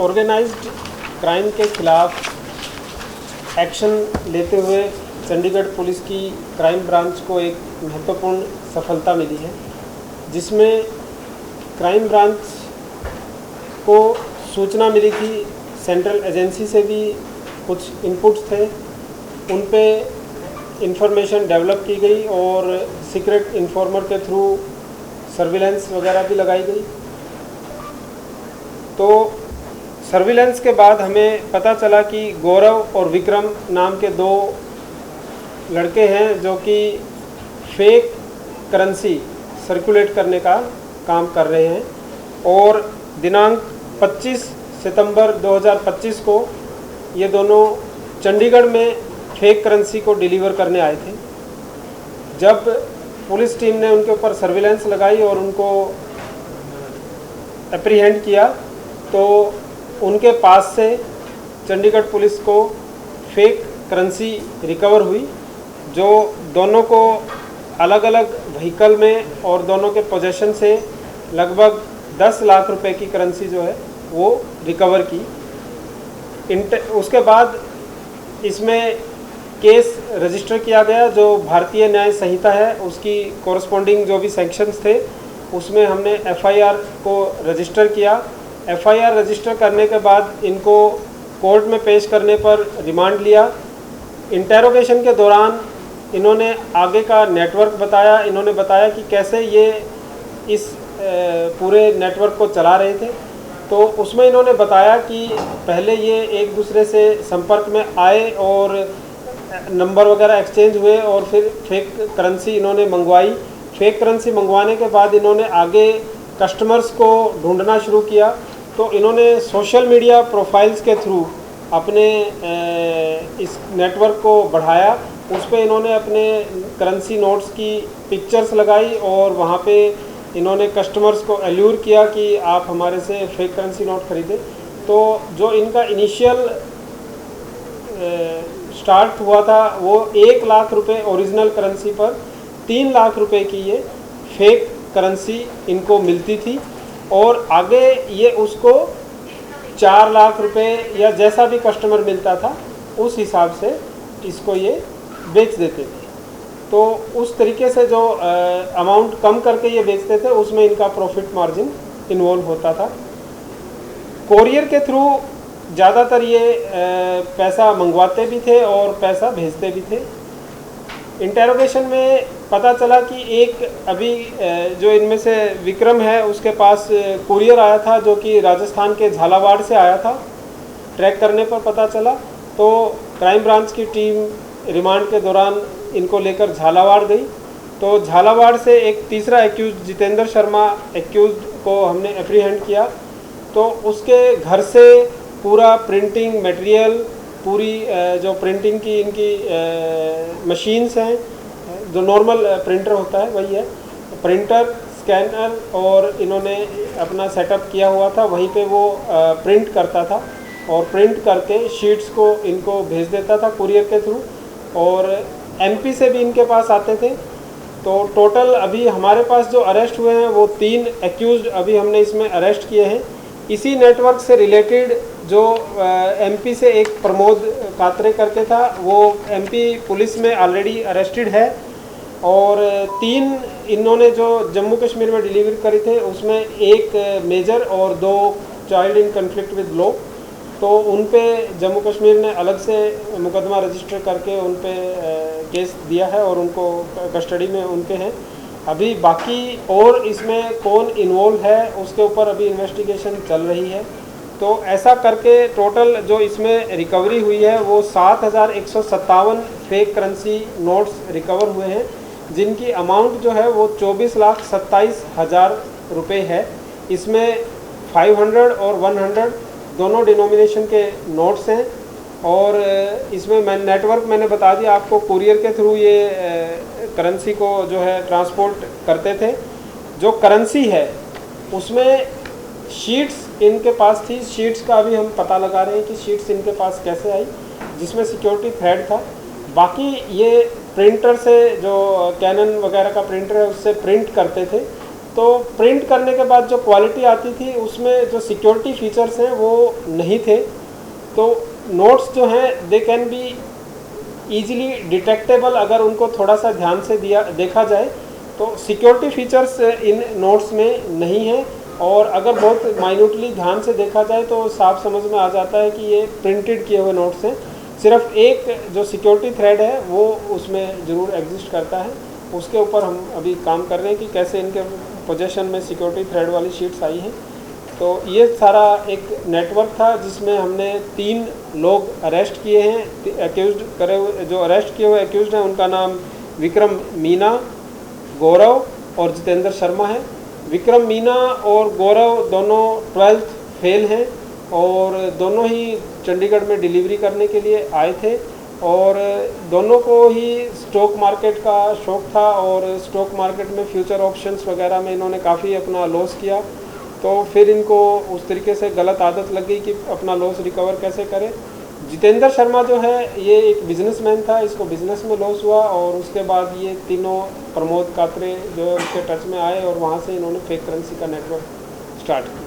Organised crime के खिलाफ action लेते हुए चंडीगढ़ पुलिस की क्राइम ब्रांच को एक महत्वपूर्ण सफलता मिली है, जिसमें क्राइम ब्रांच को सूचना मिली थी, सेंट्रल एजेंसी से भी कुछ इनपुट्स थे, उन पे इंफॉर्मेशन डेवलप की गई और सीक्रेट इन्फॉर्मर के थ्रू सर्विलेंस वगैरह भी लगाई गई। तो सर्विलेंस के बाद हमें पता चला कि गौरव और विक्रम नाम के दो लड़के हैं जो कि फेक करेंसी सर्कुलेट करने का काम कर रहे हैं और दिनांक 25 सितंबर 2025 को ये दोनों चंडीगढ़ में फेक करेंसी को डिलीवर करने आए थे। जब पुलिस टीम ने उनके ऊपर सर्विलेंस लगाई और उनको एप्रीहेंड किया तो उनके पास से चंडीगढ़ पुलिस को फेक करेंसी रिकवर हुई, जो दोनों को अलग अलग व्हीकल में और दोनों के पोजेशन से लगभग 10 लाख रुपए की करेंसी जो है वो रिकवर की। उसके बाद इसमें केस रजिस्टर किया गया, जो भारतीय न्याय संहिता है उसकी कॉरस्पॉन्डिंग जो भी सेक्शंस थे उसमें हमने एफआईआर को रजिस्टर किया। एफआईआर रजिस्टर करने के बाद इनको कोर्ट में पेश करने पर रिमांड लिया। इंटेरोगेशन के दौरान इन्होंने आगे का नेटवर्क बताया। इन्होंने बताया कि कैसे ये इस पूरे नेटवर्क को चला रहे थे। तो उसमें इन्होंने बताया कि पहले ये एक दूसरे से संपर्क में आए और नंबर वगैरह एक्सचेंज हुए और फिर फेक करेंसी इन्होंने मंगवाई। फेक करेंसी मंगवाने के बाद इन्होंने आगे कस्टमर्स को ढूंढना शुरू किया। तो इन्होंने सोशल मीडिया प्रोफाइल्स के थ्रू अपने इस नेटवर्क को बढ़ाया। उस पर इन्होंने अपने करेंसी नोट्स की पिक्चर्स लगाई और वहाँ पे इन्होंने कस्टमर्स को एल्यूर किया कि आप हमारे से फेक करेंसी नोट खरीदें। तो जो इनका इनिशियल स्टार्ट हुआ था वो 1 लाख रुपए ओरिजिनल करेंसी पर 3 लाख रुपए की ये फेक करेंसी इनको मिलती थी और आगे ये उसको 4 लाख रुपए या जैसा भी कस्टमर मिलता था उस हिसाब से इसको ये बेच देते थे। तो उस तरीके से जो अमाउंट कम करके ये बेचते थे उसमें इनका प्रॉफिट मार्जिन इन्वॉल्व होता था। कोरियर के थ्रू ज़्यादातर ये पैसा मंगवाते भी थे और पैसा भेजते भी थे। इंटेरोगेशन में पता चला कि एक अभी जो इनमें से विक्रम है उसके पास कुरियर आया था जो कि राजस्थान के झालावाड़ से आया था। ट्रैक करने पर पता चला तो क्राइम ब्रांच की टीम रिमांड के दौरान इनको लेकर झालावाड़ गई। तो झालावाड़ से एक तीसरा एक्यूज जितेंद्र शर्मा एक्यूज को हमने एप्रीहेंड किया। तो उसके घर से पूरा प्रिंटिंग मटेरियल, पूरी जो प्रिंटिंग की इनकी मशीन्स हैं, जो नॉर्मल प्रिंटर होता है वही है, प्रिंटर, स्कैनर और इन्होंने अपना सेटअप किया हुआ था। वहीं पे वो प्रिंट करता था और प्रिंट करके शीट्स को इनको भेज देता था कुरियर के थ्रू और एमपी से भी इनके पास आते थे। तो टोटल अभी हमारे पास जो अरेस्ट हुए हैं वो 3 एक्यूज अभी हमने इसमें अरेस्ट किए हैं। इसी नेटवर्क से रिलेटेड जो एमपी से एक प्रमोद कात्रे करके था वो एमपी पुलिस में ऑलरेडी अरेस्टेड है और 3 इन्होंने जो जम्मू कश्मीर में डिलीवर करी थे उसमें एक मेजर और 2 child in conflict with law. तो उन पे जम्मू कश्मीर ने अलग से मुकदमा रजिस्टर करके उन पे केस दिया है और उनको कस्टडी में उनके हैं। अभी बाकी और इसमें कौन इन्वॉल्व है उसके ऊपर अभी इन्वेस्टिगेशन चल रही है। तो ऐसा करके टोटल जो इसमें रिकवरी हुई है वो 7,157 फेक करेंसी नोट्स रिकवर हुए हैं, जिनकी अमाउंट जो है वो 24,27,000 रुपये है। इसमें 500 और 100 दोनों डिनोमिनेशन के नोट्स हैं। और इसमें मैंने बता दिया आपको, कुरियर के थ्रू ये करेंसी को जो है ट्रांसपोर्ट करते थे। जो करेंसी है उसमें शीट्स इनके पास थी। शीट्स का अभी हम पता लगा रहे हैं कि शीट्स इनके पास कैसे आई, जिसमें सिक्योरिटी थ्रेड था। बाकी ये प्रिंटर से, जो कैनन वगैरह का प्रिंटर है उससे प्रिंट करते थे। तो प्रिंट करने के बाद जो क्वालिटी आती थी उसमें जो सिक्योरिटी फीचर्स हैं वो नहीं थे। तो नोट्स जो हैं they can be easily detectable अगर उनको थोड़ा सा ध्यान से देखा जाए। तो सिक्योरिटी फीचर्स इन नोट्स में नहीं है, और अगर बहुत माइन्यूटली ध्यान से देखा जाए तो साफ समझ में आ जाता है कि ये प्रिंटेड किए हुए नोट्स हैं। सिर्फ एक जो सिक्योरिटी थ्रेड है वो उसमें ज़रूर एग्जिस्ट करता है। उसके ऊपर हम अभी काम कर रहे हैं कि कैसे इनके पोजीशन में सिक्योरिटी थ्रेड वाली शीट्स आई हैं। तो ये सारा एक नेटवर्क था जिसमें हमने 3 लोग अरेस्ट किए हैं। एक्यूज्ड करे हुए, जो अरेस्ट किए हुए एक्यूज्ड हैं उनका नाम विक्रम मीना, गौरव और जितेंद्र शर्मा है। विक्रम मीना और गौरव दोनों 12th फेल हैं और दोनों ही चंडीगढ़ में डिलीवरी करने के लिए आए थे। और दोनों को ही स्टॉक मार्केट का शौक़ था और स्टॉक मार्केट में फ्यूचर ऑप्शंस वगैरह में इन्होंने काफ़ी अपना लॉस किया। तो फिर इनको उस तरीके से गलत आदत लग गई कि अपना लॉस रिकवर कैसे करें। जितेंद्र शर्मा जो है ये एक बिजनेसमैन था, इसको बिजनेस में लॉस हुआ और उसके बाद ये तीनों प्रमोद कात्रे जो है उसके टच में आए और वहाँ से इन्होंने फेक करेंसी का नेटवर्क स्टार्ट किया।